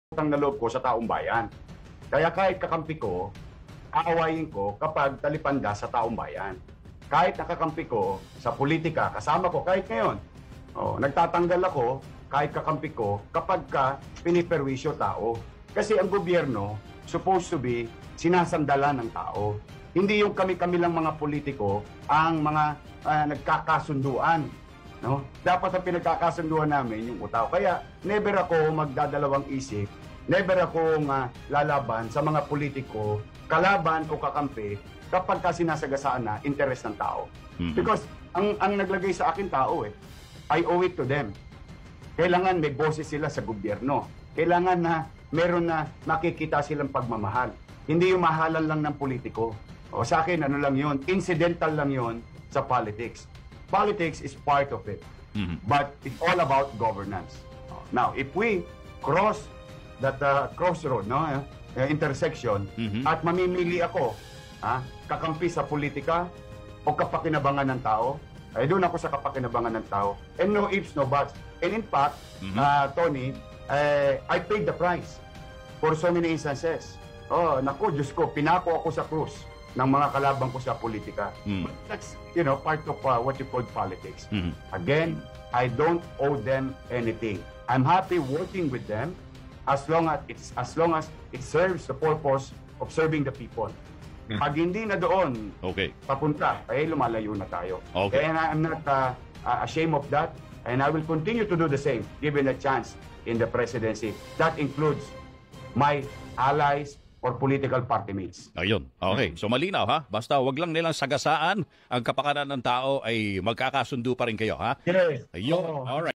utang na loob ko sa taong bayan. Kaya kahit kakampi ko, aawayin ko kapag talipanda sa taong bayan. Kahit nakakampi ko sa politika, kasama ko kahit ngayon. Nagtatanggal ako kahit kakampi ko kapag piniperwisyo tao. Kasi ang gobyerno supposed to be sinasandalan ng tao. Hindi yung kami-kami lang mga politiko ang mga nagkakasunduan. No? Dapat ang pinagkakasunduan namin yung tao. Kaya never ako magdadalawang isip, never akong lalaban sa mga politiko, kalaban o kakampi kapag sinasagasaan na interes ng tao. Because ang naglagay sa akin tao I owe it to them. Kailangan may boses sila sa gobyerno. Kailangan na meron na makikita silang pagmamahal. Hindi yung mahalan lang ng politiko. Sa akin, ano lang yun, incidental lang yun sa politics. Politics is part of it. But it's all about governance. Now, if we cross that crossroad, intersection, at mamimili ako, kakampi sa politika o kapakinabangan ng tao, ay doon ako sa kapakinabangan ng tao. And no ifs, no buts. And in fact, Tony, I paid the price for so many instances. Naku, Diyos ko, pinako ako sa krus ng mga kalabang ko sa politika. But that's, part of what you call politics. Again, I don't owe them anything. I'm happy working with them as long as it serves the purpose of serving the people. Pag hindi na doon papunta, lumalayo na tayo. And I'm not ashamed of that. And I will continue to do the same given a chance in the presidency. That includes my allies or political party mates. Ayun. Okay. So malinaw ha? Basta wag lang nilang sagasaan ang kapakanan ng tao ay magkakasundo pa rin kayo ha? Yes. Ayun. Alright.